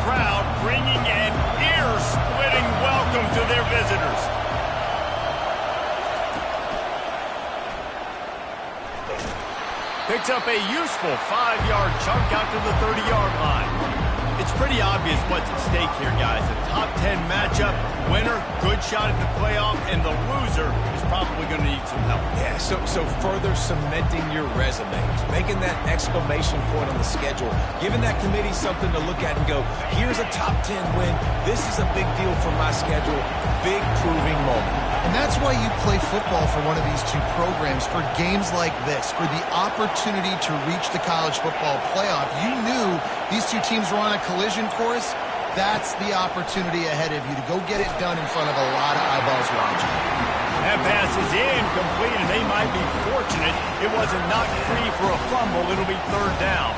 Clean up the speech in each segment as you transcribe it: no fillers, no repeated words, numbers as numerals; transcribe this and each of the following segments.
crowd bringing an ear-splitting welcome to their visitors. Picks up a useful 5-yard chunk out to the 30-yard line. It's pretty obvious what's at stake here, guys. A top 10 matchup, winner, good shot at the playoff, and the loser is probably going to need some help. Yeah, so further cementing your resume, making that exclamation point on the schedule, giving that committee something to look at and go, here's a top 10 win. This is a big deal for my schedule. Big proving moment. And that's why you play football for one of these two programs, for games like this, for the opportunity to reach the college football playoff. You knew these two teams were on a collision course. That's the opportunity ahead of you to go get it done in front of a lot of eyeballs watching. That pass is incomplete, and they might be fortunate it wasn't knocked free for a fumble. It'll be third down.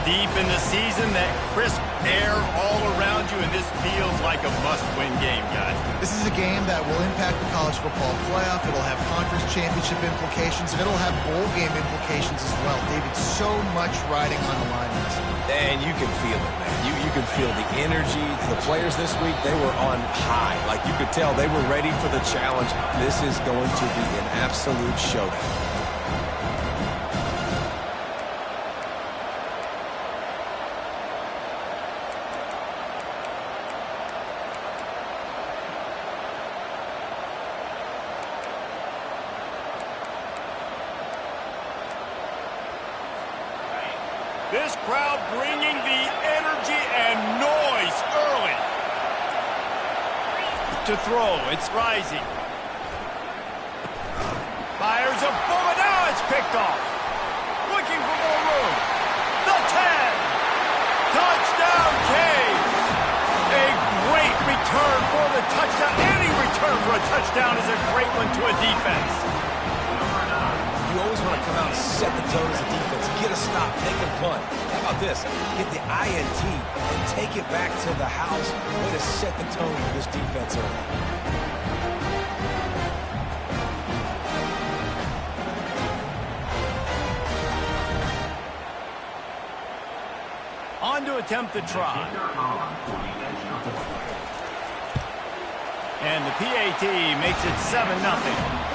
Deep in the season, that crisp air all around you, and this feels like a must-win game, guys. This is a game that will impact the college football playoff. It'll have conference championship implications, and it'll have bowl game implications as well. David, so much riding on the line in this one. And you can feel it, man. You can feel the energy. The players this week, they were on high. Like, you could tell they were ready for the challenge. This is going to be an absolute showdown. This crowd bringing the energy and noise early. To throw, it's rising. Fires a bullet, now it's picked off. Looking for more room. The 10. Touchdown, Caves. A great return for the touchdown. Any return for a touchdown is a great one to a defense. You always want to come out and set the tone as a defense. Get a stop, take a punt. How about this? Get the INT and take it back to the house. Way to set the tone for this defense early. On to attempt the try. And the PAT makes it 7-0.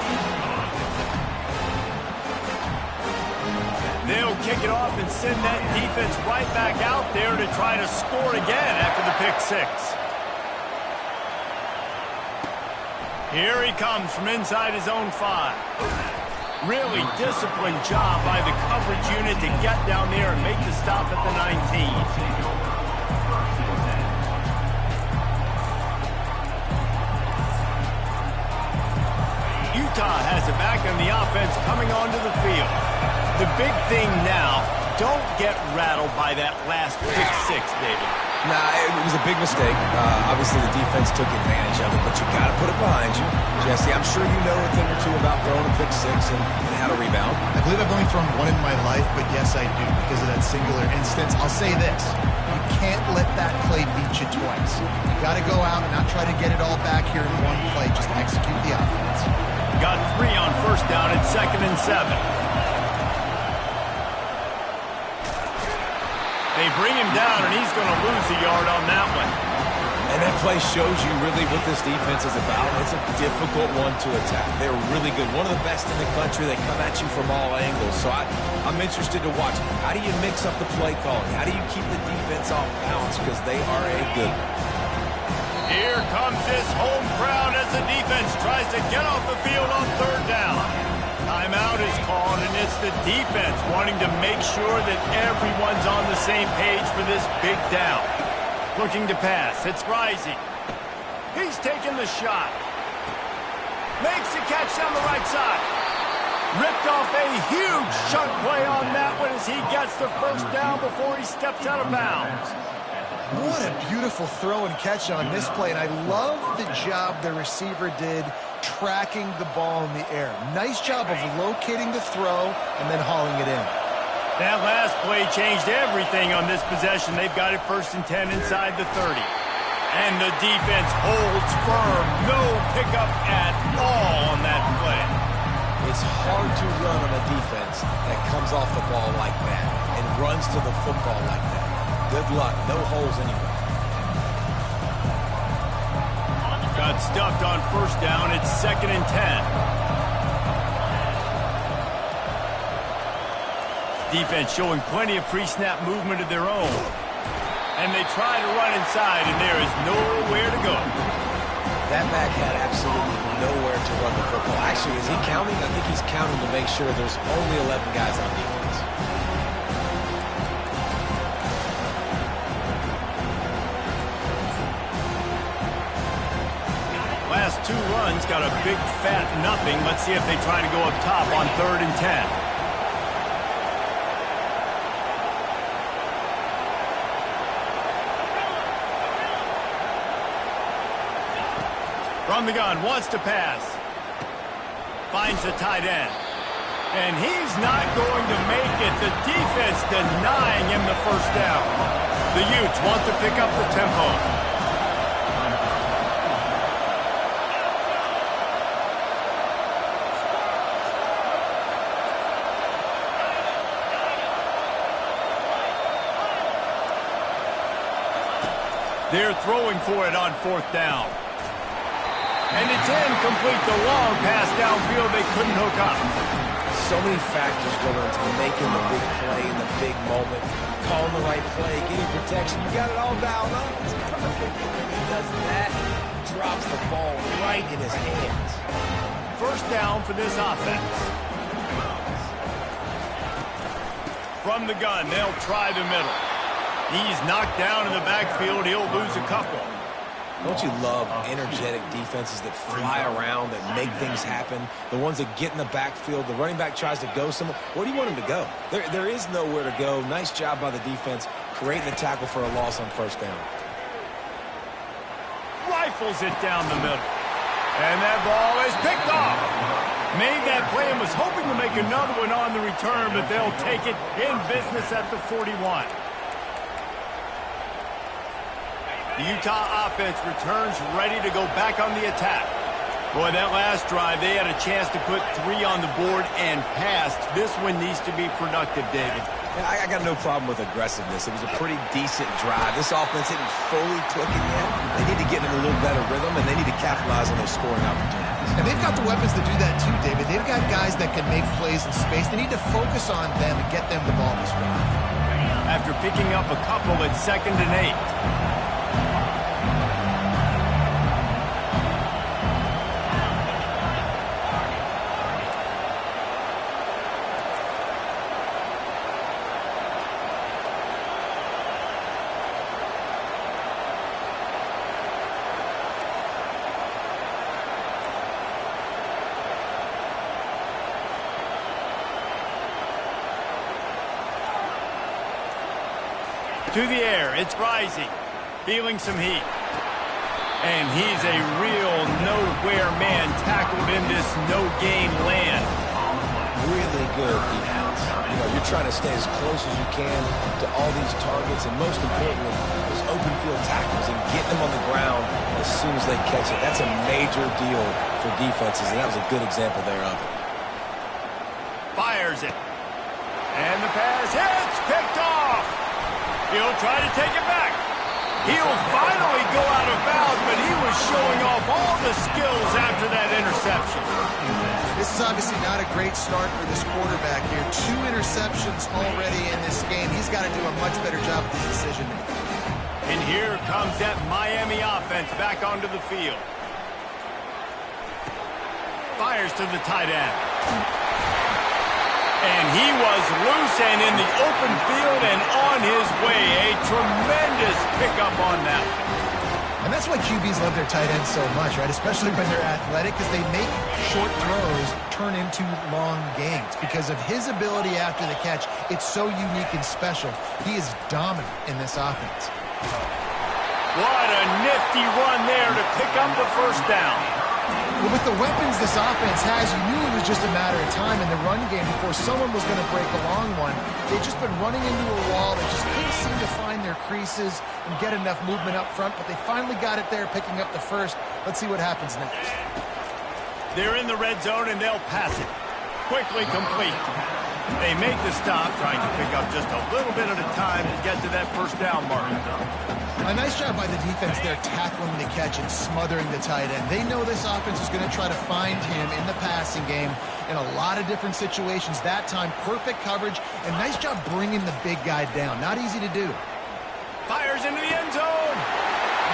They'll kick it off and send that defense right back out there to try to score again after the pick six. Here he comes from inside his own 5. Really disciplined job by the coverage unit to get down there and make the stop at the 19. Utah has it back in the offense coming onto the field. The big thing now, don't get rattled by that last pick six, David. Nah, it was a big mistake. Obviously, the defense took advantage of it, but you got to put it behind you. Jesse, I'm sure you know a thing or two about throwing a pick six and how to rebound. I believe I've only thrown one in my life, but yes, I do, because of that singular instance. I'll say this. You can't let that play beat you twice. You got to go out and not try to get it all back here in one play. Just execute the offense. Got 3 on first down at 2nd and 7. They bring him down, and he's going to lose a yard on that one. And that play shows you really what this defense is about. It's a difficult one to attack. They're really good. One of the best in the country. They come at you from all angles. So I'm interested to watch. How do you mix up the play calling? How do you keep the defense off balance? Because they are a good one. Here comes this home crowd as the defense tries to get off the field on 3rd down. Timeout is called, and it's the defense wanting to make sure that everyone's on the same page for this big down. Looking to pass. It's rising. He's taking the shot. Makes the catch down the right side. Ripped off a huge chunk play on that one as he gets the first down before he steps out of bounds. What a beautiful throw and catch on this play, and I love the job the receiver did tracking the ball in the air. Nice job of locating the throw and then hauling it in. That last play changed everything on this possession. They've got it 1st and 10 inside the 30. And the defense holds firm. No pickup at all on that play. It's hard to run on a defense that comes off the ball like that and runs to the football like that. Good luck. No holes anywhere. Got stuffed on first down. It's 2nd and 10. Defense showing plenty of pre-snap movement of their own. And they try to run inside, and there is nowhere to go. That back had absolutely nowhere to run the football. Actually, is he counting? I think he's counting to make sure there's only 11 guys on defense. Last 2 runs got a big fat nothing. Let's see if they try to go up top on 3rd and 10. From the gun, wants to pass. Finds the tight end. And he's not going to make it. The defense denying him the first down. The Utes want to pick up the tempo. They're throwing for it on 4th down. And it's incomplete. The long pass downfield, they couldn't hook up. So many factors go into making the big play in the big moment. Calling the right play, getting protection. You got it all dialed up. It's perfect. When he does that, he drops the ball right in his hands. First down for this offense. From the gun, they'll try the middle. He's knocked down in the backfield. He'll lose a couple. Don't you love energetic defenses that fly around, that make things happen? The ones that get in the backfield. The running back tries to go somewhere. Where do you want him to go? There is nowhere to go. Nice job by the defense creating a tackle for a loss on first down. Rifles it down the middle. And that ball is picked off. Made that play and was hoping to make another one on the return, but they'll take it in business at the 41. The Utah offense returns ready to go back on the attack. Boy, that last drive, they had a chance to put 3 on the board and passed. This one needs to be productive, David. Yeah, I got no problem with aggressiveness. It was a pretty decent drive. This offense isn't fully clicking yet. They need to get in a little better rhythm, and they need to capitalize on those scoring opportunities. And they've got the weapons to do that too, David. They've got guys that can make plays in space. They need to focus on them and get them the ball this drive. After picking up a couple, it's 2nd and 8. To the air, it's rising, feeling some heat. And he's a real nowhere man tackled in this no-game land. Really good defense. You know, you're trying to stay as close as you can to all these targets, and most importantly, those open field tackles and getting them on the ground as soon as they catch it. That's a major deal for defenses, and that was a good example there of it. Fires it. And the pass hits, picked off. He'll try to take it back. He'll finally go out of bounds, but he was showing off all the skills after that interception. This is obviously not a great start for this quarterback here. 2 interceptions already in this game. He's got to do a much better job with his decision making. And here comes that Miami offense back onto the field. Fires to the tight end. And he was loose and in the open field and on his way. A tremendous pickup on that. And that's why QBs love their tight ends so much, right? Especially when they're athletic, because they make short throws turn into long gains. Because of his ability after the catch, it's so unique and special. He is dominant in this offense. What a nifty run there to pick up the first down. Well, with the weapons this offense has, you knew it was just a matter of time in the run game before someone was going to break a long one. They've just been running into a wall. They just couldn't seem to find their creases and get enough movement up front, but they finally got it there, picking up the first. Let's see what happens next. They're in the red zone, and they'll pass it. Quickly complete. They make the stop, trying to pick up just a little bit at a time to get to that first down mark. A nice job by the defense there, tackling the catch and smothering the tight end. They know this offense is going to try to find him in the passing game in a lot of different situations. That time, perfect coverage, and nice job bringing the big guy down. Not easy to do. Fires into the end zone.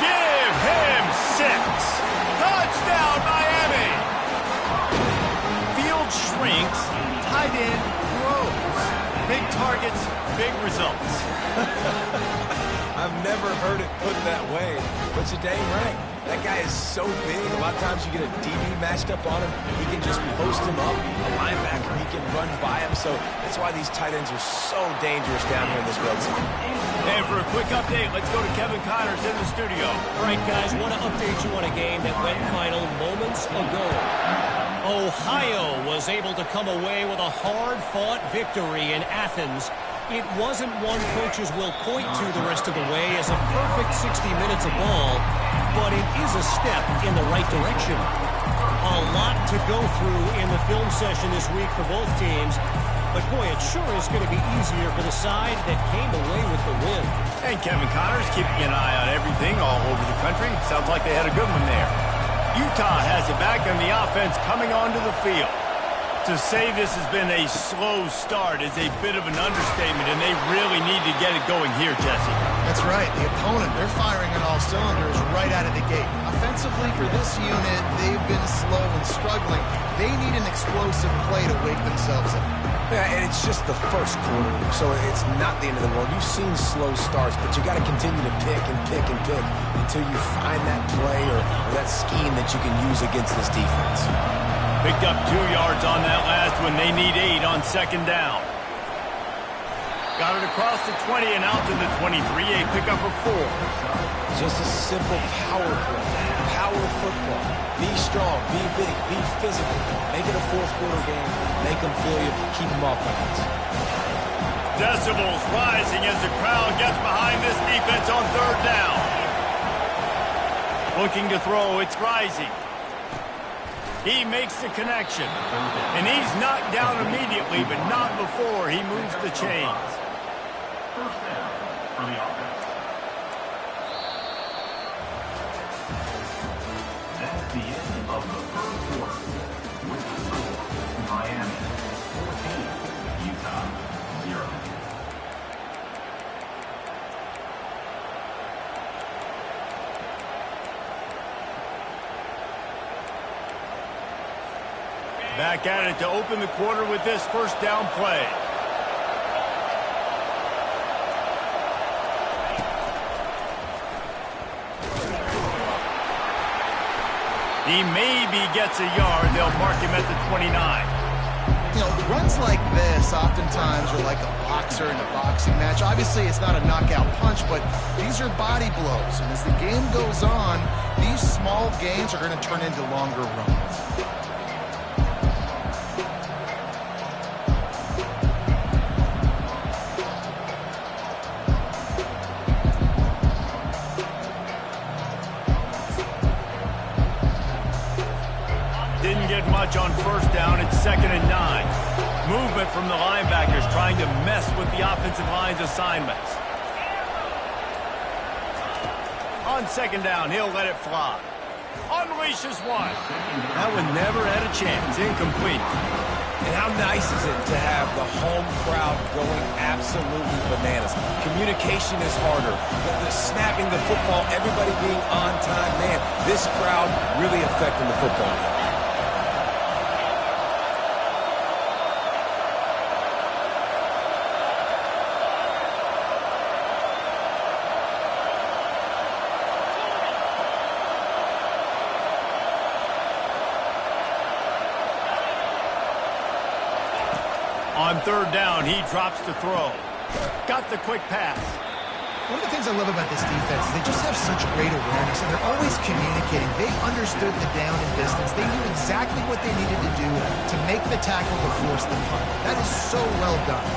Give him 6. Touchdown, Miami. Field shrinks. Tight end grows. Big targets, big results. I've never heard it put that way, but you're dang right. That guy is so big. A lot of times you get a DB matched up on him. He can just post him up. A linebacker, he can run by him. So that's why these tight ends are so dangerous down here in this red zone. And for a quick update, let's go to Kevin Connors in the studio. All right, guys, want to update you on a game that went final moments ago. Ohio was able to come away with a hard-fought victory in Athens. It wasn't one coaches will point to the rest of the way as a perfect 60 minutes of ball, but it is a step in the right direction. A lot to go through in the film session this week for both teams, but boy, it sure is going to be easier for the side that came away with the win. And Kevin Connors keeping an eye on everything all over the country. Sounds like they had a good one there. Utah has it back on the offense coming onto the field. To say this has been a slow start is a bit of an understatement, and they really need to get it going here, Jesse. That's right. The opponent, they're firing on all cylinders right out of the gate. Offensively, for this unit, they've been slow and struggling. They need an explosive play to wake themselves up. Yeah, and it's just the first quarter, so it's not the end of the world. You've seen slow starts, but you got to continue to pick and pick and pick until you find that play or that scheme that you can use against this defense. Picked up 2 yards on that last one. They need 8 on second down. Got it across the 20 and out to the 23. A pickup of 4. Just a simple power play. Power football. Be strong. Be big. Be physical. Make it a fourth quarter game. Make them feel you. Keep them off balance. Decibels rising as the crowd gets behind this defense on third down. Looking to throw. It's rising. He makes the connection. And he's knocked down immediately, but not before he moves the chains. First down for the offense. That's the end of the first quarter. With the score, Miami 14, Utah 0. Back at it to open the quarter with this first down play. He maybe gets a yard. They'll mark him at the 29. You know, runs like this oftentimes are like a boxer in a boxing match. Obviously, it's not a knockout punch, but these are body blows. And as the game goes on, these small gains are going to turn into longer runs. Didn't get much on first down. It's 2nd and 9. Movement from the linebackers trying to mess with the offensive line's assignments. On second down, he'll let it fly. Unleashes one. That one never had a chance. Incomplete. And how nice is it to have the home crowd going absolutely bananas? Communication is harder. The snapping the football, everybody being on time. Man, this crowd really affecting the football game. On third down, he drops to throw. Got the quick pass. One of the things I love about this defense is they just have such great awareness, and they're always communicating. They understood the down and distance. They knew exactly what they needed to do to make the tackle to force the punt. That is so well done.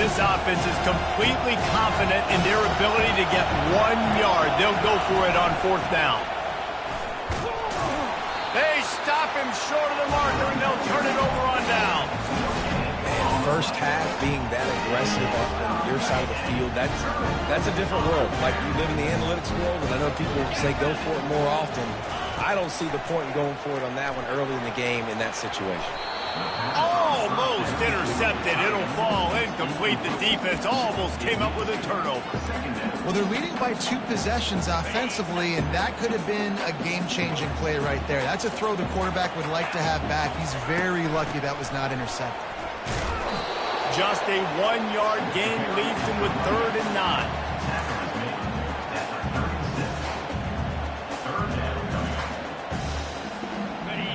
This offense is completely confident in their ability to get 1 yard. They'll go for it on fourth down. They stop him short of the marker, and they'll turn it over on down. Man, first half being that aggressive on your side of the field, that's a different world. Like, you live in the analytics world, and I know people say go for it more often. I don't see the point in going for it on that one early in the game in that situation. Almost intercepted. It'll fall incomplete. The defense almost came up with a turnover. Well, they're leading by 2 possessions offensively, and that could have been a game-changing play right there. That's a throw the quarterback would like to have back. He's very lucky that was not intercepted. Just a 1-yard gain leaves him with 3rd and 9.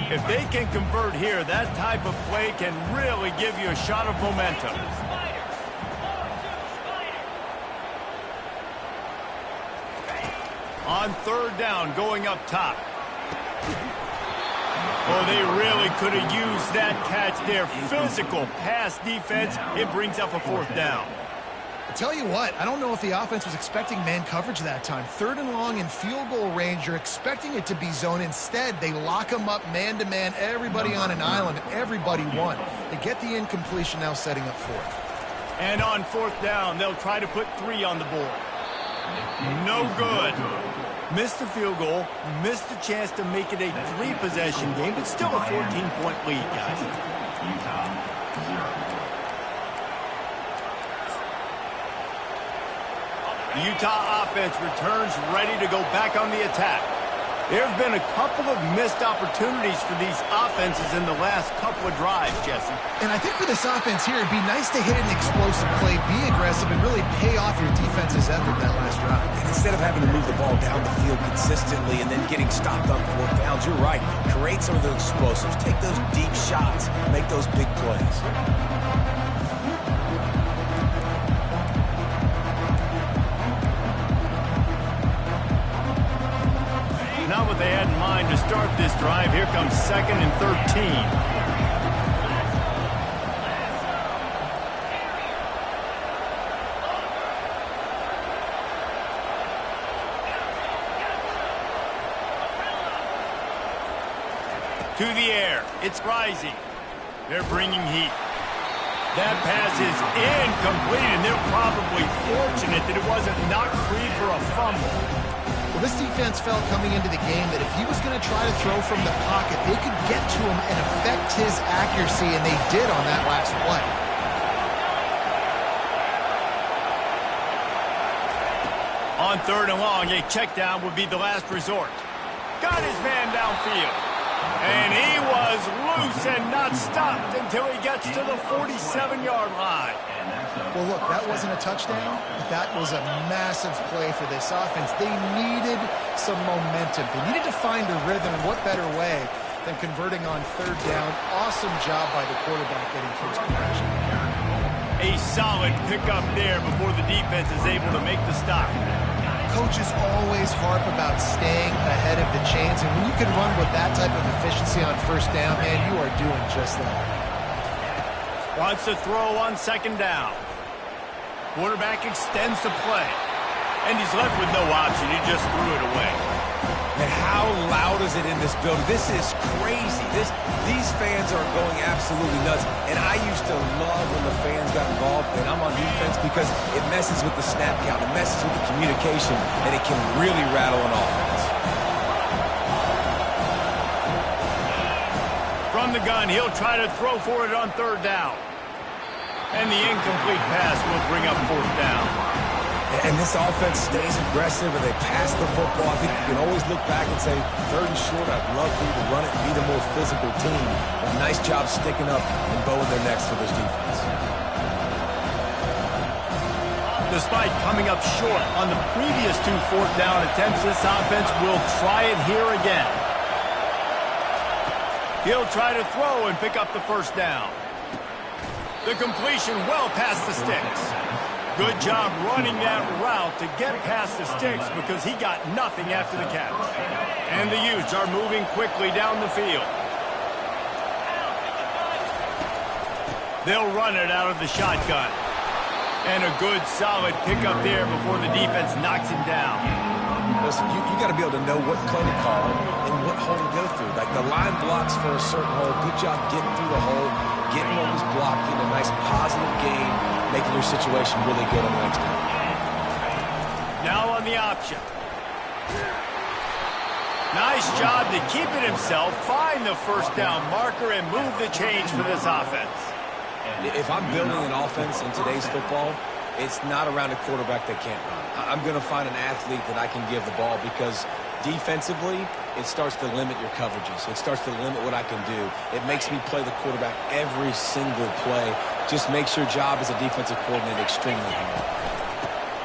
If they can convert here, that type of play can really give you a shot of momentum. On 3rd down, going up top. Oh, they really could have used that catch there. Physical pass defense. It brings up a 4th down. I tell you what, I don't know if the offense was expecting man coverage that time. 3rd and long in field goal range, you're expecting it to be zone. Instead, they lock them up man-to-man, everybody on an island, everybody won. They get the incompletion, now setting up 4th. And on 4th down, they'll try to put 3 on the board. No good. Missed the field goal, missed the chance to make it a 3-possession game, but still a 14-point lead, guys. The Utah offense returns ready to go back on the attack. There have been a couple of missed opportunities for these offenses in the last couple of drives, Jesse. And I think for this offense here, it'd be nice to hit an explosive play, be aggressive, and really pay off your defense's effort that last drive. And instead of having to move the ball down the field consistently and then getting stopped on 4th downs, you're right. Create some of those explosives. Take those deep shots. Make those big plays. Not what they had in mind to start this drive. Here comes 2nd and 13. To the air. It's rising. They're bringing heat. That pass is incomplete, and they're probably fortunate that it wasn't knocked free for a fumble. Well, this defense felt coming into the game that if he was going to try to throw from the pocket, they could get to him and affect his accuracy, and they did on that last play. On 3rd and long, a check down would be the last resort. Got his man downfield. And he was loose and not stopped until he gets to the 47-yard line. Well, look, that wasn't a touchdown. That was a massive play for this offense. They needed some momentum. They needed to find a rhythm, and what better way than converting on 3rd down. Awesome job by the quarterback getting first possession. A solid pickup there before the defense is able to make the stop. Coaches always harp about staying ahead of the chains, and when you can run with that type of efficiency on 1st down, man, you are doing just that. Wants to throw on 2nd down. Quarterback extends the play. And he's left with no option. He just threw it away. And how loud is it in this building? This is crazy. These fans are going absolutely nuts. And I used to love when the fans got involved, and I'm on defense, because it messes with the snap count, it messes with the communication, and it can really rattle an offense. From the gun, he'll try to throw for it on 3rd down. And the incomplete pass will bring up 4th down. And this offense stays aggressive, and they pass the football. I think you can always look back and say, 3rd and short, I'd love for you to run it and be the more physical team. But nice job sticking up and bowing their necks for this defense. Despite coming up short on the previous 2 4th down attempts, this offense will try it here again. He'll try to throw and pick up the 1st down. The completion well past the sticks. Good job running that route to get past the sticks, because he got nothing after the catch. And the Utes are moving quickly down the field. They'll run it out of the shotgun. And a good solid pickup there before the defense knocks him down. Listen, you got to be able to know what play to call and what hole to go through. Like, the blocks for a certain hole. Good job getting through the hole, getting what was blocked, getting a nice positive gain, making your situation really good on the next down. Now on the option. Nice job to keep it himself, find the first down marker, and move the change for this offense. If I'm building an offense in today's football, it's not around a quarterback that can't run. I'm going to find an athlete that I can give the ball because defensively, it starts to limit your coverages. It starts to limit what I can do. It makes me play the quarterback every single play. Just makes your job as a defensive coordinator extremely hard.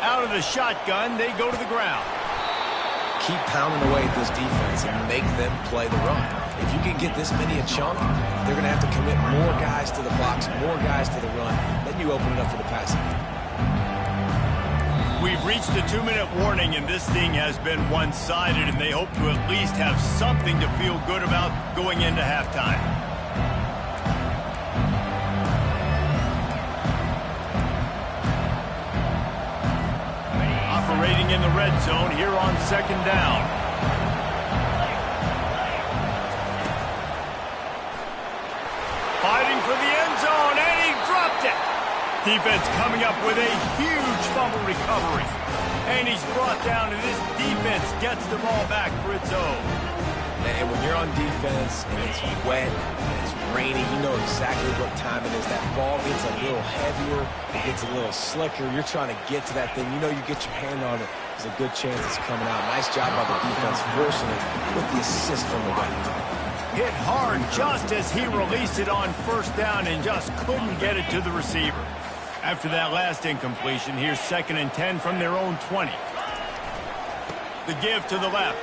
Out of the shotgun, they go to the ground. Keep pounding away at this defense and make them play the run. If you can get this many a chunk, they're going to have to commit more guys to the box, more guys to the run. Then you open it up for the passing game. We've reached a 2-minute warning, and this thing has been one-sided, and they hope to at least have something to feel good about going into halftime. Operating in the red zone here on second down. Fighting for the end zone, and he dropped it. Defense coming up with a huge fumble recovery. And he's brought down, and this defense gets the ball back for its own. And when you're on defense and it's wet and it's rainy, you know exactly what time it is. That ball gets a little heavier, it gets a little slicker. You're trying to get to that thing. You know you get your hand on it. There's a good chance it's coming out. Nice job by the defense forcing it with the assist from the wet. Hit hard just as he released it on first down and just couldn't get it to the receiver. After that last incompletion, here's 2nd and 10 from their own 20. The give to the left.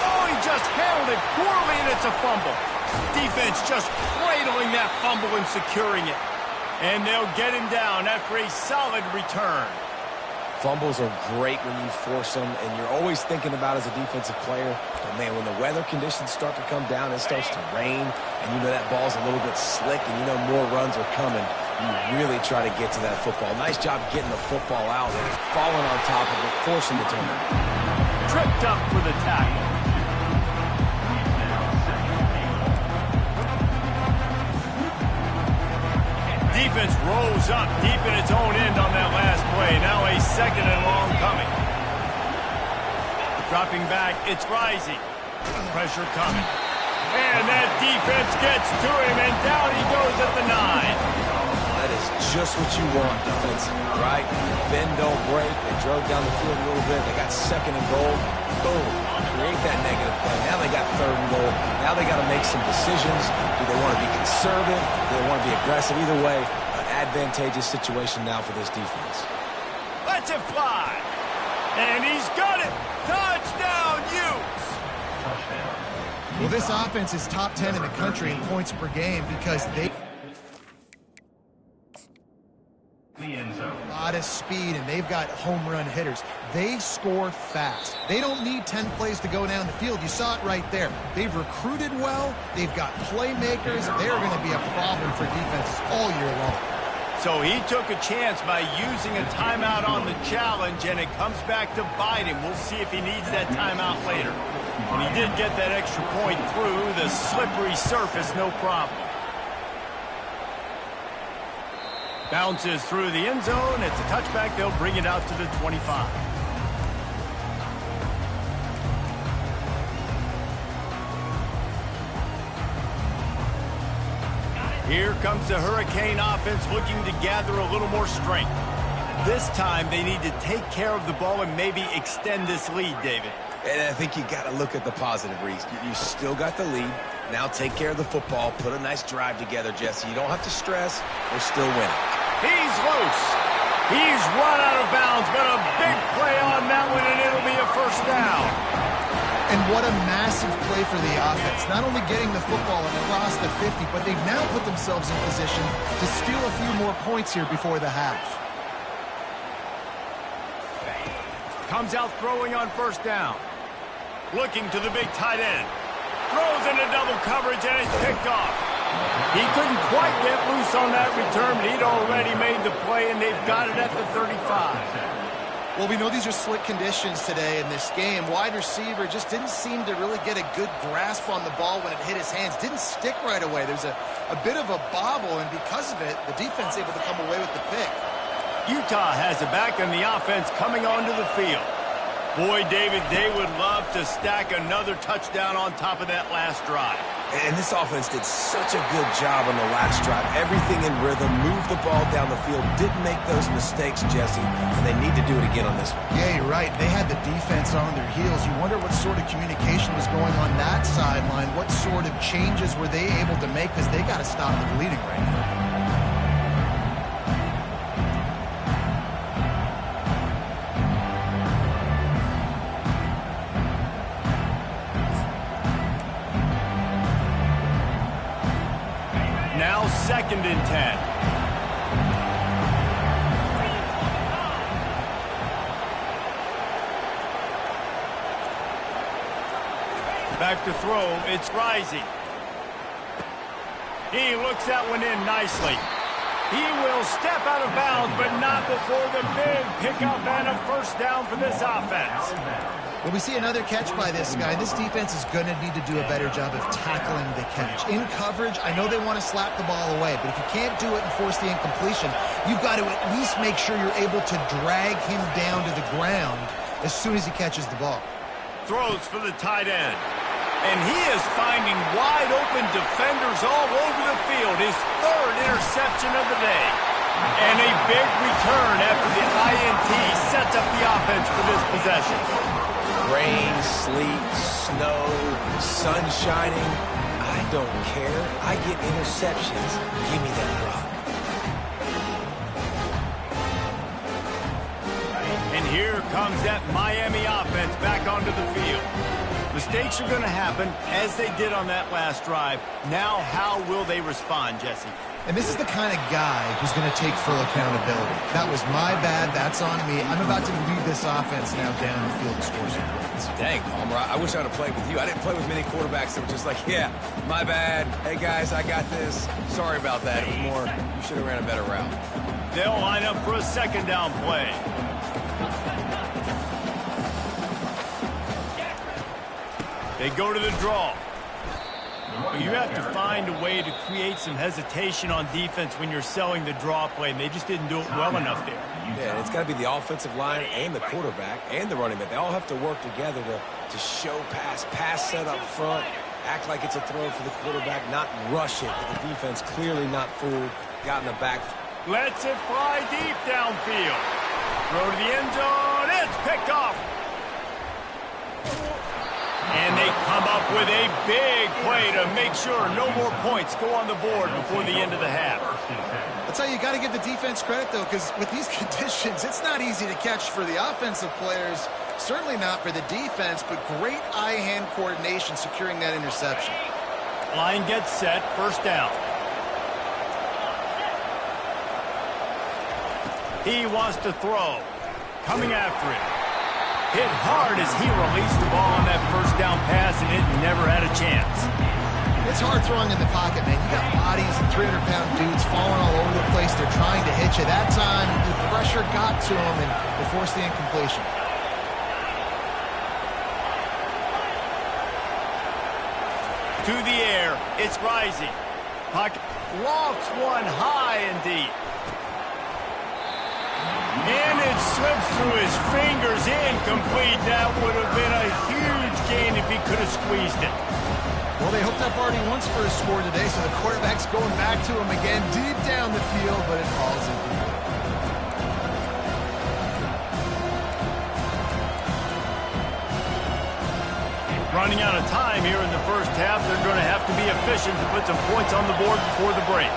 Oh, he just handled it poorly, and it's a fumble. Defense just cradling that fumble and securing it. And they'll get him down after a solid return. Fumbles are great when you force them, and you're always thinking about as a defensive player, but man, when the weather conditions start to come down, it starts to rain, and you know that ball's a little bit slick, and you know more runs are coming, you really try to get to that football. Nice job getting the football out, falling on top of it, forcing the turnover. Tripped up for the tackle. Defense rolls up deep in its own end on that last play. Now a 2nd and long coming. Dropping back, it's rising. Pressure coming. And that defense gets to him, and down he goes at the 9. That is just what you want defensively, right? Bend, don't break. They drove down the field a little bit. They got 2nd and goal. Boom. Create that negative play. Now they got 3rd and goal. Now they got to make some decisions. Do they want to be conservative? Do they want to be aggressive? Either way, an advantageous situation now for this defense. Let's it fly. And he's got it. Touchdown, Utes. Well, this offense is top 10 in the country in points per game because they a lot of speed, and they've got home run hitters. They score fast. They don't need 10 plays to go down the field. You saw it right there. They've recruited well. They've got playmakers. They're going to be a problem for defenses all year long. So he took a chance by using a timeout on the challenge, and it comes back to bite him. We'll see if he needs that timeout later. And he did get that extra point through the slippery surface, no problem. Bounces through the end zone. It's a touchback. They'll bring it out to the 25. Here comes the Hurricane offense looking to gather a little more strength. This time they need to take care of the ball and maybe extend this lead, David. And I think you got to look at the positive, Reese. You still got the lead. Now take care of the football. Put a nice drive together, Jesse. You don't have to stress. We're still winning. He's loose. He's run out of bounds, but a big play on that one, and it'll be a first down. And what a massive play for the offense. Not only getting the football across the 50, but they've now put themselves in position to steal a few more points here before the half. Comes out throwing on first down. Looking to the big tight end. Throws into double coverage, and it's picked off. He couldn't quite get loose on that return, but he'd already made the play, and they've got it at the 35. Well, we know these are slick conditions today in this game. Wide receiver just didn't seem to really get a good grasp on the ball when it hit his hands. Didn't stick right away. There's a bit of a bobble, and because of it, the defense able to come away with the pick. Utah has it back in the offense coming onto the field. Boy, David, they would love to stack another touchdown on top of that last drive. And this offense did such a good job on the last drive. Everything in rhythm, moved the ball down the field, didn't make those mistakes, Jesse, and they need to do it again on this one. Yeah, you're right. They had the defense on their heels. You wonder what sort of communication was going on that sideline. What sort of changes were they able to make, because they got to stop the bleeding right now. Now 2nd and 10. Back to throw, it's Rising. He looks that one in nicely. He will step out of bounds, but not before the big pickup and a first down for this offense. Well, we see another catch by this guy. This defense is going to need to do a better job of tackling the catch. In coverage, I know they want to slap the ball away, but if you can't do it and force the incompletion, you've got to at least make sure you're able to drag him down to the ground as soon as he catches the ball. Throws for the tight end. And he is finding wide-open defenders all over the field. His 3rd interception of the day. And a big return after the INT sets up the offense for this possession. Rain, sleet, snow, sun shining. I don't care. I get interceptions. Give me that rock. And here comes that Miami offense back onto the field. Mistakes are going to happen, as they did on that last drive. Now, how will they respond, Jesse? And this is the kind of guy who's going to take full accountability. That was my bad. That's on me. I'm about to lead this offense now down the field to score some points. Dang, Palmer, I wish I'd have played with you. I didn't play with many quarterbacks that were just like, yeah, my bad. Hey, guys, I got this. Sorry about that. It was more, you should have ran a better route. They'll line up for a 2nd down play. They go to the draw. You have to find a way to create some hesitation on defense when you're selling the draw play, and they just didn't do it well enough there. Yeah, it's got to be the offensive line and the quarterback and the running back. They all have to work together to show pass set up front, act like it's a throw for the quarterback, not rush it. But the defense clearly not fooled, got in the back. Lets it fly deep downfield. Throw to the end zone. It's picked off. And they come up with a big play to make sure no more points go on the board before the end of the half. I'll tell you, you got to give the defense credit, though, because with these conditions, it's not easy to catch for the offensive players. Certainly not for the defense, but great eye-hand coordination securing that interception. Line gets set, 1st down. He wants to throw. Coming after it. Hit hard as he released the ball on that 1st down pass, and it never had a chance. It's hard throwing in the pocket, man. You got bodies and 300-pound dudes falling all over the place. They're trying to hit you. That time, the pressure got to them, and they forced the incompletion. To the air, it's Rising. Pocket lofts one high and deep. And it slips through his fingers, incomplete. That would have been a huge gain if he could have squeezed it. Well, they hooked up already once for a score today, so the quarterback's going back to him again deep down the field, but it falls incomplete. Running out of time here in the 1st half. They're going to have to be efficient to put some points on the board before the break.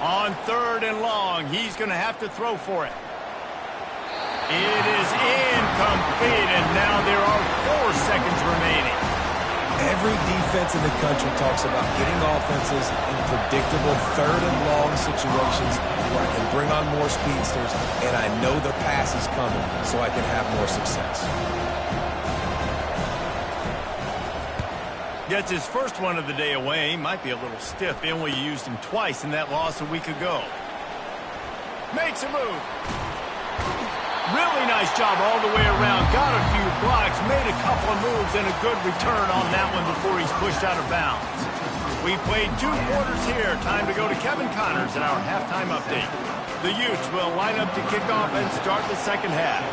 On 3rd and long, he's going to have to throw for it. It is incomplete, and now there are 4 seconds remaining. Every defense in the country talks about getting offenses in predictable third and long situations where I can bring on more speedsters and I know the pass is coming so I can have more success. Gets his first one of the day away. Might be a little stiff being we used him twice in that loss a week ago. Makes a move. Really nice job all the way around. Got a few blocks, made a couple of moves, and a good return on that one before he's pushed out of bounds. We played 2 quarters here. Time to go to Kevin Connors in our halftime update. The Utes will line up to kick off and start the second half.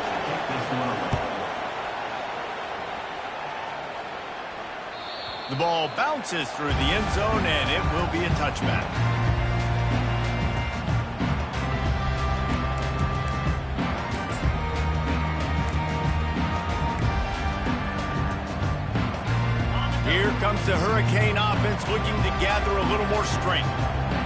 The ball bounces through the end zone, and it will be a touchback. Here comes the Hurricane offense looking to gather a little more strength.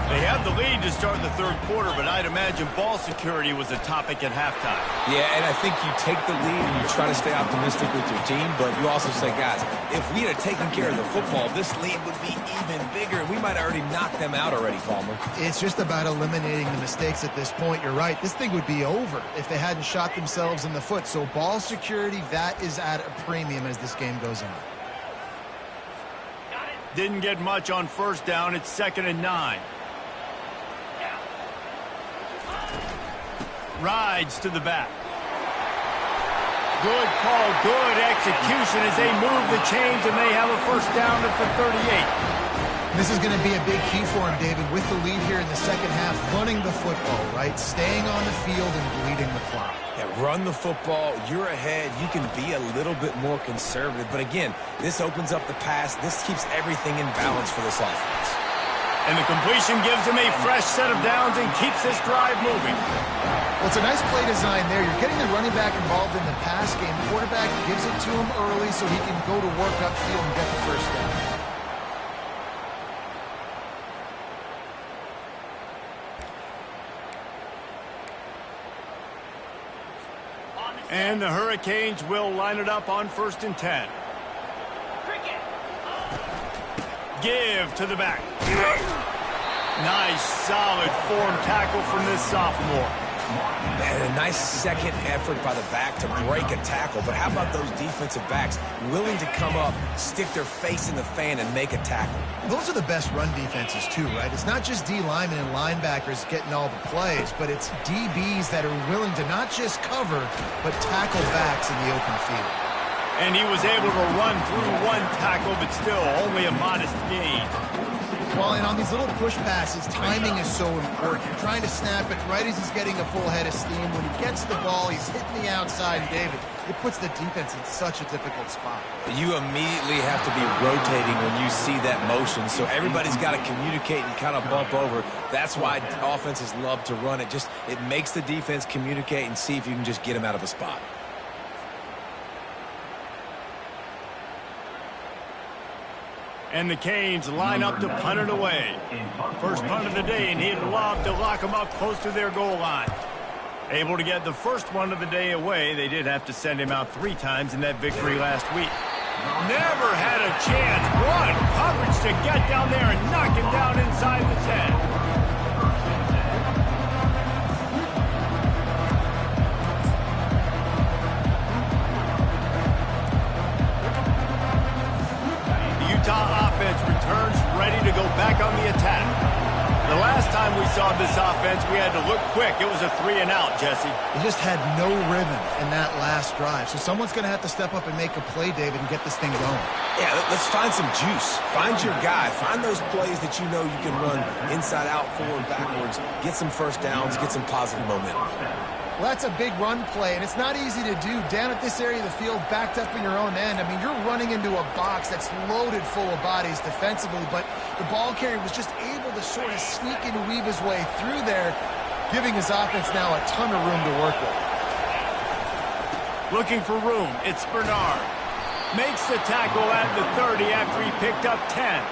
They have the lead to start the third quarter, but I'd imagine ball security was a topic at halftime. Yeah, and I think you take the lead and you try to stay optimistic with your team, but you also say, guys, if we had taken care of the football, this lead would be even bigger. We might have already knocked them out already, Palmer. It's just about eliminating the mistakes at this point. You're right. This thing would be over if they hadn't shot themselves in the foot. So ball security, that is at a premium as this game goes on. Didn't get much on first down. It's 2nd and 9. Rides to the back. Good call, good execution as they move the chains and they have a first down at the 38. This is going to be a big key for him, David, with the lead here in the second half, running the football, right? Staying on the field and bleeding the clock. Yeah, run the football. You're ahead. You can be a little bit more conservative. But again, this opens up the pass. This keeps everything in balance for this offense. And the completion gives him a fresh set of downs and keeps this drive moving. Well, it's a nice play design there. You're getting the running back involved in the pass game. The quarterback gives it to him early so he can go to work upfield and get the first down. And the Hurricanes will line it up on 1st and 10. Give to the back. Nice, solid form tackle from this sophomore. And a nice second effort by the back to break a tackle. But how about those defensive backs willing to come up, stick their face in the fan, and make a tackle? Those are the best run defenses, too, right? It's not just D linemen and linebackers getting all the plays, but it's DBs that are willing to not just cover, but tackle backs in the open field. And he was able to run through one tackle, but still only a modest gain. Well, and on these little push passes, timing is so important. You're trying to snap it right as he's getting a full head of steam. When he gets the ball, he's hitting the outside, and David, it puts the defense in such a difficult spot. You immediately have to be rotating when you see that motion, so everybody's got to communicate and kind of bump over. That's why offenses love to run it. It makes the defense communicate and see if you can just get them out of a spot. And the Canes line up to punt it away. First punt of the day, and he'd love to lock them up close to their goal line. Able to get the first one of the day away. They did have to send him out 3 times in that victory last week. Never had a chance. One coverage to get down there and knock him down inside the 10. Ncaa offense returns ready to go back on the attack. The last time we saw this offense, we had to look quick. It was a 3 and out, Jesse. He just had no rhythm in that last drive. So someone's going to have to step up and make a play, David, and get this thing going. Yeah, let's find some juice. Find your guy. Find those plays that you know you can run inside out, forward, backwards. Get some first downs. Get some positive momentum. Well, that's a big run play, and it's not easy to do down at this area of the field, backed up in your own end. I mean, you're running into a box that's loaded full of bodies defensively, but the ball carrier was just able to sort of sneak and weave his way through there, giving his offense now a ton of room to work with. Looking for room, it's Bernard. Makes the tackle at the 30 after he picked up 10.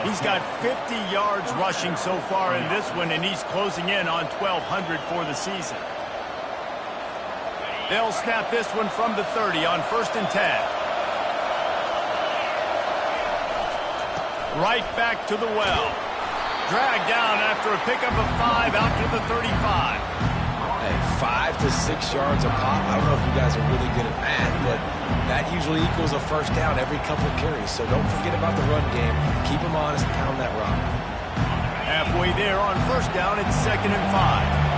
He's got 50 yards rushing so far in this one, and he's closing in on 1,200 for the season. They'll snap this one from the 30 on 1st and 10. Right back to the well. Dragged down after a pickup of 5 out to the 35. Hey, 5 to 6 yards a pop. I don't know if you guys are really good at math, but that usually equals a first down every couple of carries. So don't forget about the run game. Keep them honest, pound that rock. Halfway there on first down, it's 2nd and 5.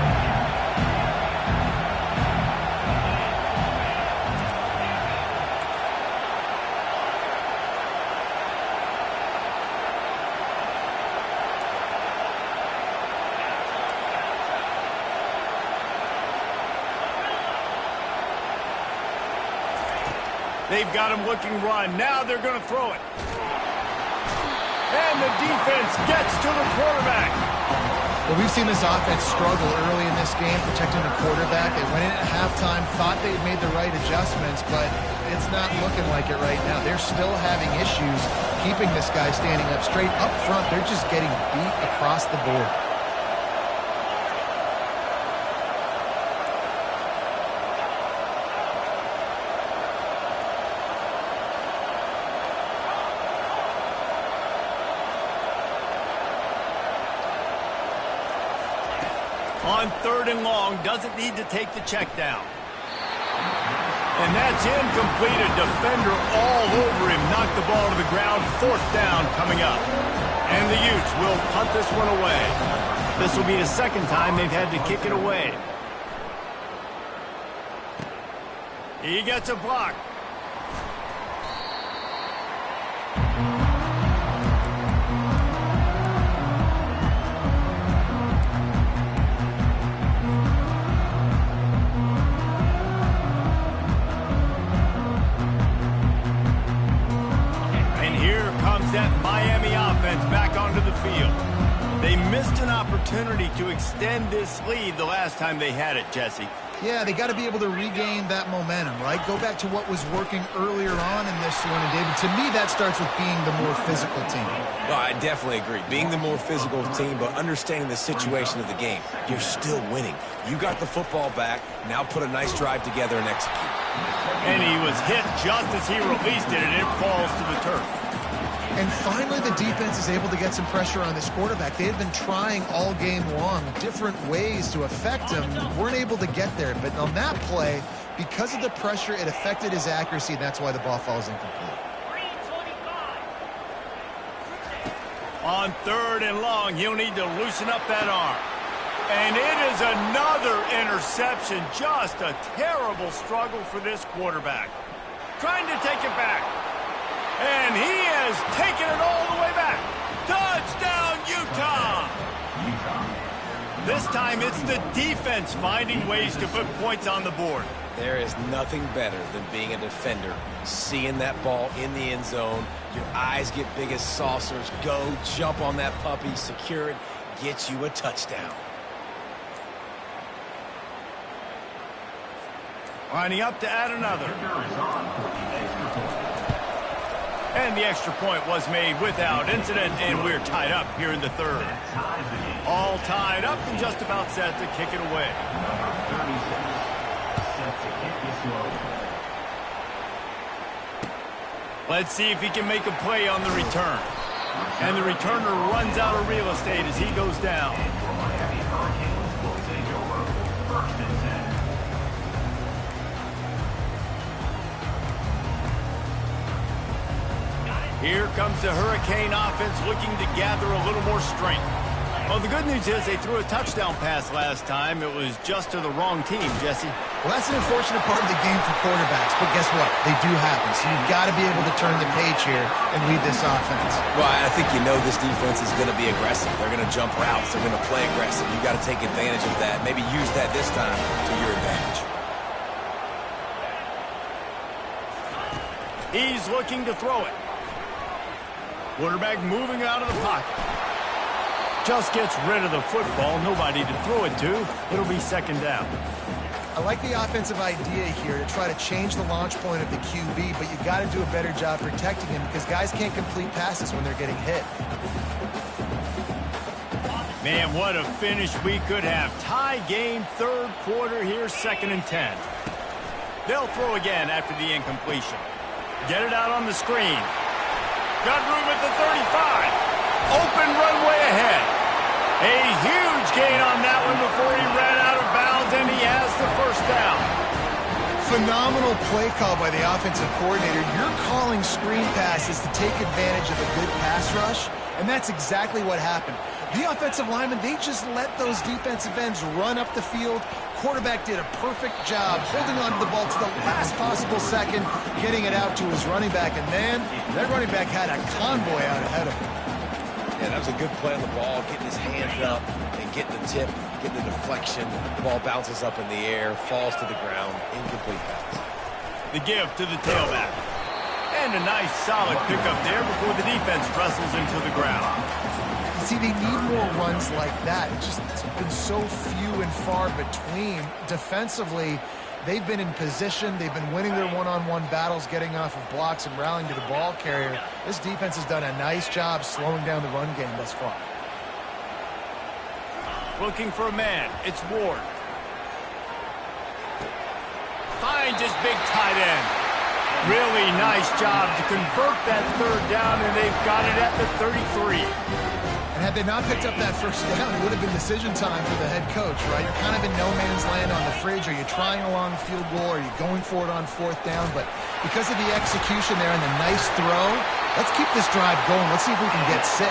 They've got him looking run. Now they're going to throw it. And the defense gets to the quarterback. Well, we've seen this offense struggle early in this game, protecting the quarterback. They went in at halftime, thought they'd made the right adjustments, but it's not looking like it right now. They're still having issues keeping this guy standing up straight. Up front, they're just getting beat across the board. On 3rd and long, doesn't need to take the check down. And that's incomplete. A defender all over him. Knocked the ball to the ground. 4th down coming up. And the Utes will punt this one away. This will be the 2nd time they've had to kick it away. He gets a block. That Miami offense back onto the field. They missed an opportunity to extend this lead the last time they had it, Jesse. Yeah, they got to be able to regain that momentum, right? Go back to what was working earlier on in this one. And, David, to me, that starts with being the more physical team. Well, I definitely agree. Being the more physical team, but understanding the situation of the game. You're still winning. You got the football back. Now put a nice drive together and execute. And he was hit just as he released it, and it falls to the turf. And finally, the defense is able to get some pressure on this quarterback. They had been trying all game long different ways to affect him. Weren't able to get there. But on that play, because of the pressure, it affected his accuracy, and that's why the ball falls incomplete. On 3rd and long, he'll need to loosen up that arm. And it is another interception. Just a terrible struggle for this quarterback. Trying to take it back. And he has taken it all the way back. Touchdown, Utah! This time it's the defense finding ways to put points on the board. There is nothing better than being a defender, seeing that ball in the end zone. Your eyes get big as saucers. Go, jump on that puppy, secure it, get you a touchdown. Lining up to add another. And the extra point was made without incident, and we're tied up here in the 3rd. All tied up and just about set to kick it away. Let's see if he can make a play on the return. And the returner runs out of real estate as he goes down. Here comes the Hurricane offense looking to gather a little more strength. Well, the good news is they threw a touchdown pass last time. It was just to the wrong team, Jesse. Well, that's an unfortunate part of the game for quarterbacks, but guess what? They do happen, so you've got to be able to turn the page here and lead this offense. Well, I think you know this defense is going to be aggressive. They're going to jump routes. They're going to play aggressive. You've got to take advantage of that. Maybe use that this time to your advantage. He's looking to throw it. Quarterback moving out of the pocket. Just gets rid of the football. Nobody to throw it to. It'll be 2nd down. I like the offensive idea here to try to change the launch point of the QB, but you got to do a better job protecting him because guys can't complete passes when they're getting hit. Man, what a finish we could have. Tie game, 3rd quarter here, 2nd and 10. They'll throw again after the incompletion. Get it out on the screen. got room at the 35. Open runway ahead. A huge gain on that one before he ran out of bounds, and he has the first down. Phenomenal play call by the offensive coordinator. You're calling screen passes to take advantage of a good pass rush, and that's exactly what happened. The offensive linemen, they just let those defensive ends run up the field. Quarterback did a perfect job holding on to the ball to the last possible second, getting it out to his running back, and then that running back had a convoy out ahead of him. Yeah, that was a good play on the ball, getting his hands up and getting the tip, getting the deflection. The ball bounces up in the air, falls to the ground, incomplete pass. The give to the tailback. And a nice solid pickup there before the defense wrestles him to the ground. See, they need more runs like that. It's been so few and far between. Defensively, they've been in position. They've been winning their one-on-one battles, getting off of blocks and rallying to the ball carrier. This defense has done a nice job slowing down the run game thus far. Looking for a man. It's Ward. Finds his big tight end. Really nice job to convert that third down, and they've got it at the 33. And had they not picked up that first down, it would have been decision time for the head coach, right? You're kind of in no man's land on the fridge. Are you trying a long field goal? Are you going for it on fourth down? But because of the execution there and the nice throw, let's keep this drive going. Let's see if we can get 6.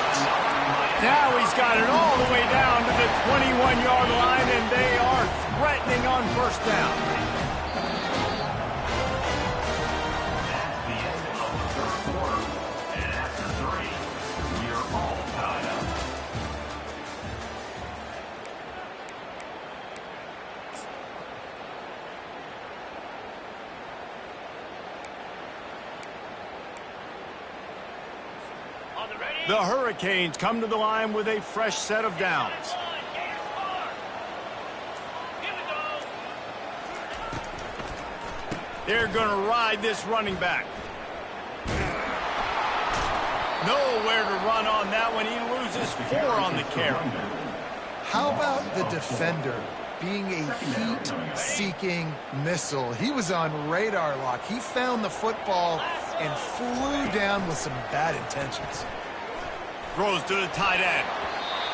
Now he's got it all the way down to the 21-yard line, and they are threatening on first down. That's the end of the third quarter. And after 3, we're all tied up. The Hurricanes come to the line with a fresh set of downs. They're going to ride this running back. Nowhere to run on that one. He loses 4 on the carry. How about the defender being a heat-seeking missile? He was on radar lock. He found the football and flew down with some bad intentions. Throws to the tight end.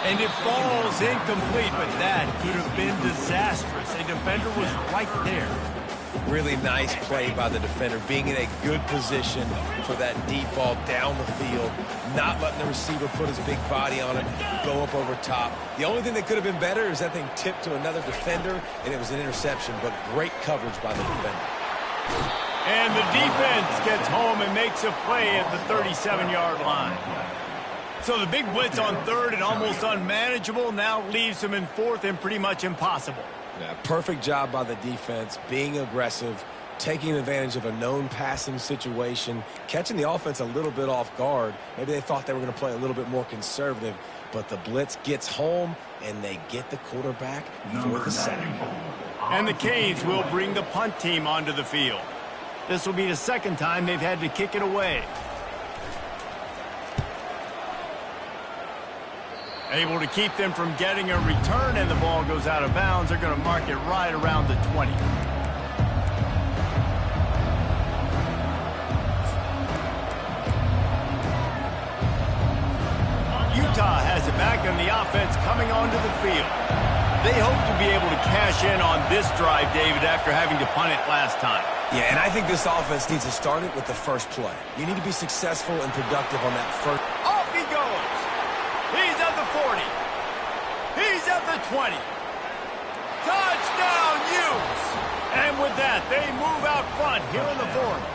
And it falls incomplete, but that could have been disastrous. A defender was right there. Really nice play by the defender, being in a good position for that deep ball down the field, not letting the receiver put his big body on it, go up over top. The only thing that could have been better is that thing tipped to another defender, and it was an interception, but great coverage by the defender. And the defense gets home and makes a play at the 37-yard line. So the big blitz on third and almost unmanageable now leaves him in fourth and pretty much impossible. Yeah, perfect job by the defense, being aggressive, taking advantage of a known passing situation, catching the offense a little bit off guard. Maybe they thought they were going to play a little bit more conservative, but the blitz gets home, and they get the quarterback for the sack. And the Canes will bring the punt team onto the field. This will be the second time they've had to kick it away. Able to keep them from getting a return, and the ball goes out of bounds. They're going to mark it right around the 20. Utah has it back, and the offense coming onto the field. They hope to be able to cash in on this drive, David, after having to punt it last time. Yeah, and I think this offense needs to start it with the first play. You need to be successful and productive on that first. Off he goes. He's at the 40. He's at the 20. Touchdown, Utes! And with that, they move out front here in the fourth.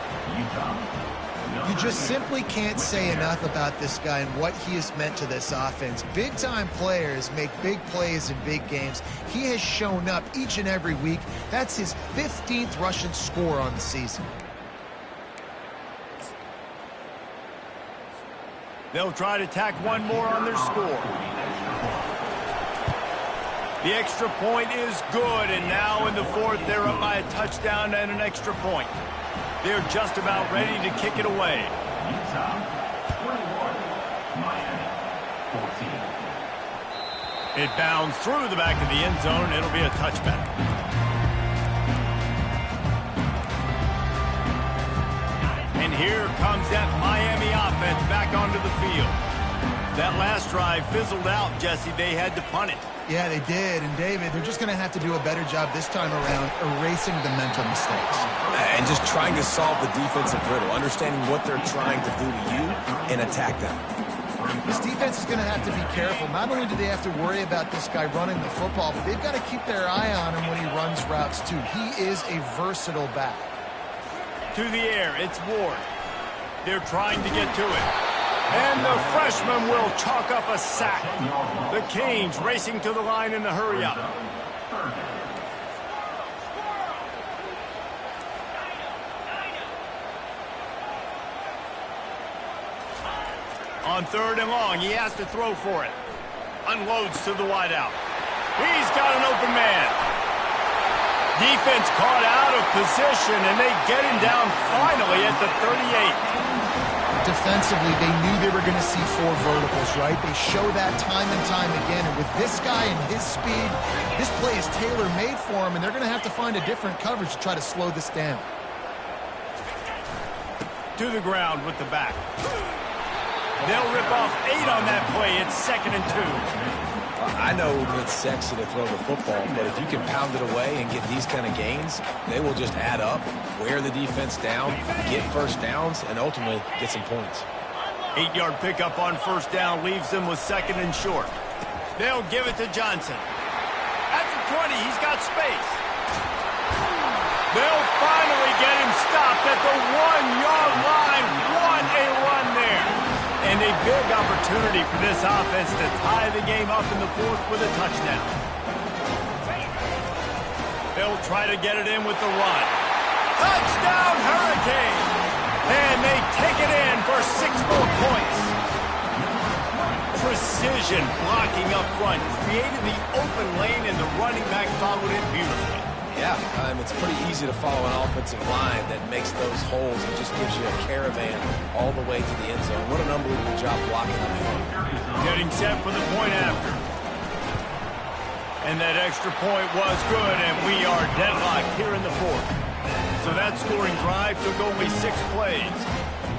You just simply can't say enough about this guy and what he has meant to this offense. Big-time players make big plays in big games. He has shown up each and every week. That's his 15th rushing score on the season. They'll try to tack one more on their score. The extra point is good, and now in the fourth, they're up by a touchdown and an extra point. They're just about ready to kick it away. Utah, 21, Miami, 14. It bounds through the back of the end zone. It'll be a touchback. And here comes that Miami offense. offense back onto the field. That last drive fizzled out, Jesse. They had to punt it. Yeah, they did. And, David, they're just going to have to do a better job this time around erasing the mental mistakes. And just trying to solve the defensive riddle, understanding what they're trying to do to you and attack them. This defense is going to have to be careful. Not only do they have to worry about this guy running the football, but they've got to keep their eye on him when he runs routes, too. He is a versatile back. To the air, it's Ward. They're trying to get to it. And the freshman will chalk up a sack. The Canes racing to the line in the hurry-up. On 3rd and long, he has to throw for it. Unloads to the wideout. He's got an open man. Defense caught out of position, and they get him down finally at the 38. Defensively, they knew they were going to see 4 verticals, right? They show that time and time again. And with this guy and his speed, this play is tailor-made for him, and they're going to have to find a different coverage to try to slow this down. To the ground with the back. They'll rip off 8 on that play. It's 2nd and 2. I know it's sexy to throw the football, but if you can pound it away and get these kind of gains, they will just add up, wear the defense down, get first downs, and ultimately get some points. 8-yard pickup on 1st down leaves them with 2nd and short. They'll give it to Johnson. At the 20, he's got space. They'll finally get him stopped at the 1-yard line. What a run there. And a big opportunity for this offense to tie the game up in the 4th with a touchdown. They'll try to get it in with the run. Touchdown, Hurricane! And they take it in for 6 more points. Precision blocking up front created the open lane, and the running back followed it beautifully. Yeah, it's pretty easy to follow an offensive line that makes those holes and just gives you a caravan all the way to the end zone. What an unbelievable job blocking up front. Getting set for the point after. And that extra point was good, and we are deadlocked here in the 4th. So that scoring drive took only 6 plays,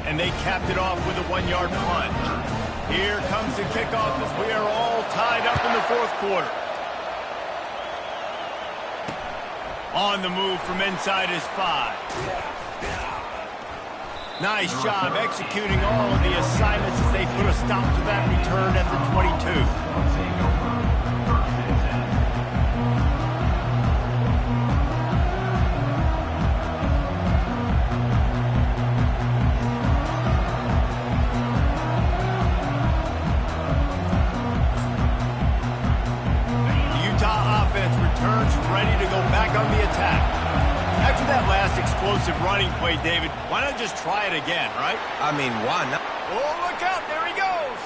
and they capped it off with a 1-yard plunge. Here comes the kickoff as we are all tied up in the 4th quarter. On the move from inside his 5. Nice job executing all of the assignments as they put a stop to that return at the 22. Ready to go back on the attack. After that last explosive running play, David, why not just try it again, right? I mean, why not? Oh, look out. There he goes.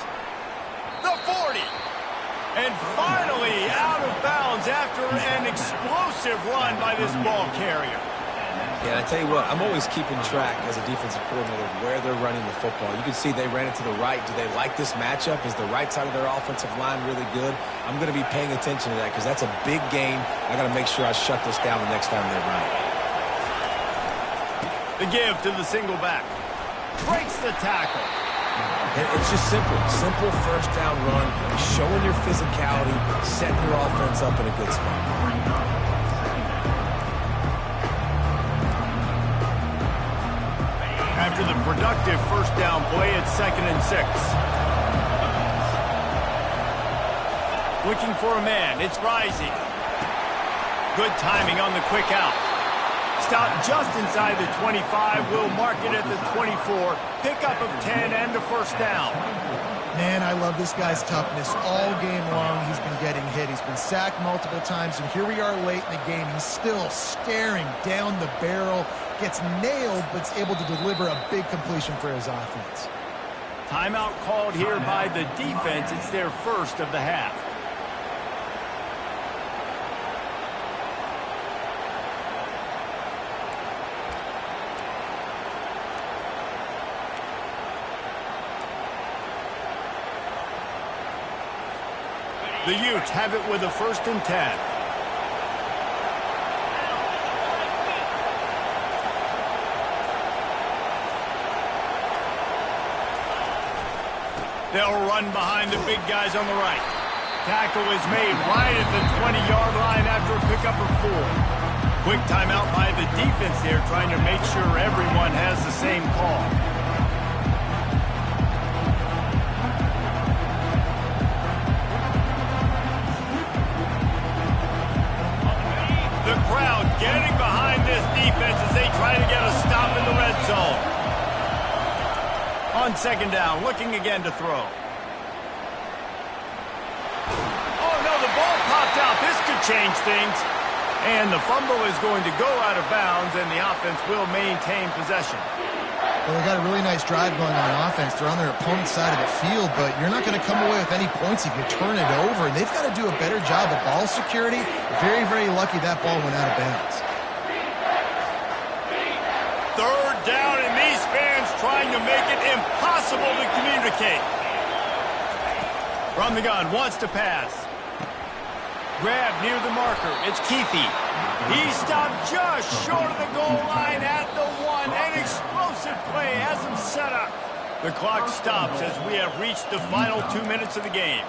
The 40. And finally out of bounds after an explosive run by this ball carrier. Yeah, I tell you what, I'm always keeping track as a defensive coordinator of where they're running the football. You can see they ran it to the right. Do they like this matchup? Is the right side of their offensive line really good? I'm going to be paying attention to that because that's a big game. I got to make sure I shut this down the next time they run it. The give to the single back. Breaks the tackle. It's just simple. Simple first down run, showing your physicality, setting your offense up in a good spot. After the productive first down play, it's 2nd and 6. Looking for a man. It's Rising. Good timing on the quick out. Stop just inside the 25. We'll mark it at the 24. Pickup of 10 and a first down. Man, I love this guy's toughness. All game long, he's been getting hit. He's been sacked multiple times, and here we are late in the game. He's still staring down the barrel, gets nailed, but is able to deliver a big completion for his offense. Timeout called here by the defense. It's their first of the half. The Utes have it with a 1st and 10. They'll run behind the big guys on the right. Tackle is made right at the 20-yard line after a pickup of 4. Quick timeout by the defense there, trying to make sure everyone has the same call. The crowd getting behind this defense as they try to get a stop in the red zone. On second down, looking again to throw. Oh, no, the ball popped out. This could change things. And the fumble is going to go out of bounds, and the offense will maintain possession. Well, they got a really nice drive going on offense. They're on their opponent's side of the field, but you're not going to come away with any points if you turn it over. And they've got to do a better job of ball security. Very, very lucky that ball went out of bounds. Third down, and these fans trying to make it impossible to communicate. From the gun, wants to pass. Grab near the marker. It's Keithy. He stopped just short of the goal line at the 1. An explosive play has him set up. The clock stops as we have reached the final 2 minutes of the game.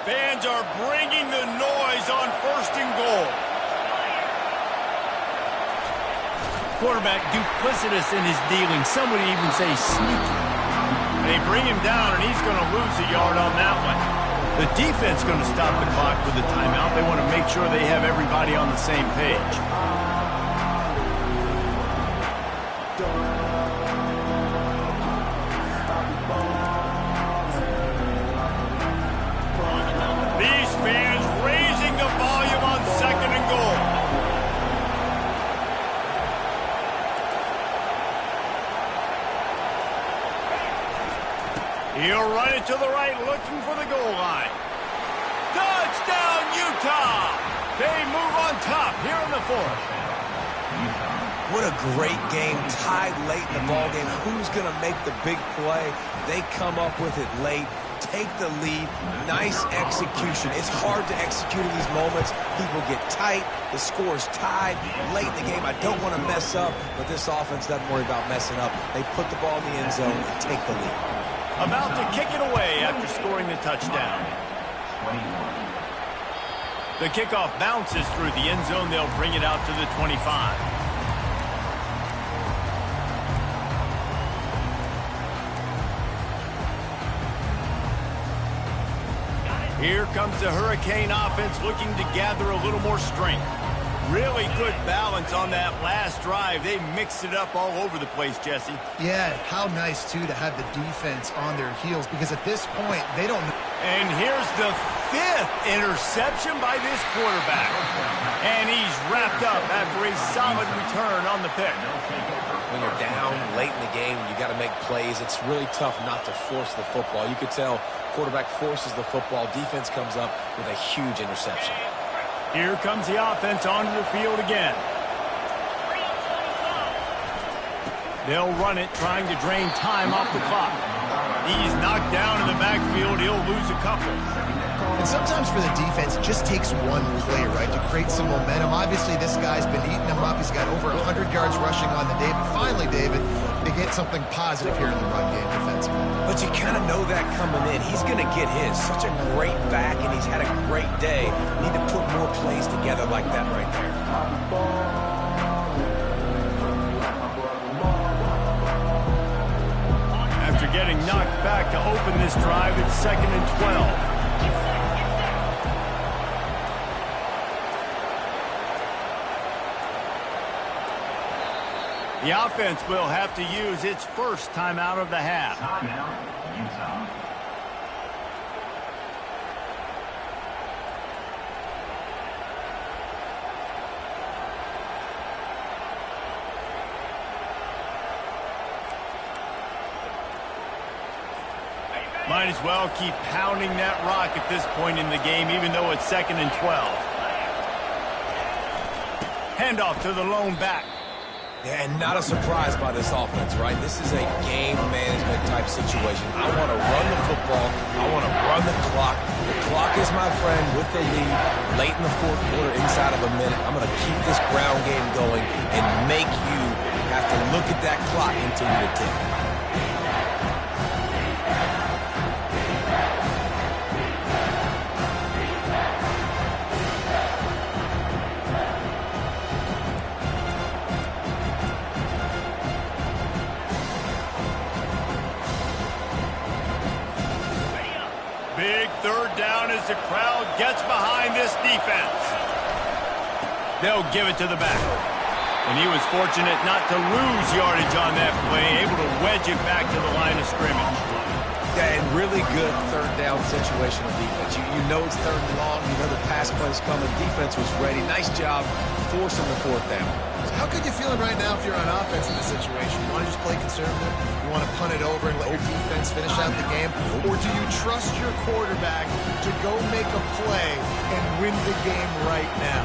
Fans are bringing the noise on 1st and goal. Quarterback duplicitous in his dealing. Some would even say sneaky. They bring him down, and he's going to lose a yard on that one. The defense going to stop the clock with a timeout. They want to make sure they have everybody on the same page. These fans raising the volume on 2nd and goal. He'll run it to the right, looking for the goal line. Touchdown, Utah! They move on top here in the 4th. What a great game, tied late in the ball game. Who's going to make the big play? They come up with it late, take the lead. Nice execution. It's hard to execute in these moments. People get tight. The score's tied late in the game. I don't want to mess up, but this offense doesn't worry about messing up. They put the ball in the end zone and take the lead. About to kick it away after scoring the touchdown. The kickoff bounces through the end zone. They'll bring it out to the 25. Here comes the Hurricane offense looking to gather a little more strength. Really good balance on that last drive. They mixed it up all over the place, Jesse. Yeah, how nice, too, to have the defense on their heels, because at this point, they don't... And here's the 5th interception by this quarterback. And he's wrapped up after a solid return on the pick. When you're down late in the game, you got to make plays. It's really tough not to force the football. You could tell quarterback forces the football. Defense comes up with a huge interception. Here comes the offense onto the field again. They'll run it, trying to drain time off the clock. He's knocked down in the backfield. He'll lose a couple. And sometimes for the defense, it just takes one play, right, to create some momentum. Obviously, this guy's been eating them up. He's got over 100 yards rushing on the day. But finally, David, they get something positive here in the run game defensively. But you kind of know that coming in. He's going to get his. Such a great back, and he's had a great day. Need to put more plays together like that right there. After getting knocked back to open this drive, it's 2nd and 12. The offense will have to use its first timeout of the half. Timeout, Utah. Might as well keep pounding that rock at this point in the game, even though it's 2nd and 12. Handoff to the lone back. Yeah, and not a surprise by this offense, right? This is a game management type situation. I want to run the football. I want to run the clock. The clock is my friend with the lead. Late in the fourth quarter, inside of a minute, I'm going to keep this ground game going and make you have to look at that clock until you tick. Big third down as the crowd gets behind this defense. They'll give it to the back. And he was fortunate not to lose yardage on that play, able to wedge it back to the line of scrimmage. Yeah, and really good third down situational defense. You know it's third and long. You know the pass play's coming. Defense was ready. Nice job forcing the fourth down. So how good you feeling right now if you're on offense in this situation? You want to just play conservative? You want to punt it over and let your defense finish out the game? Or do you trust your quarterback to go make a play and win the game right now?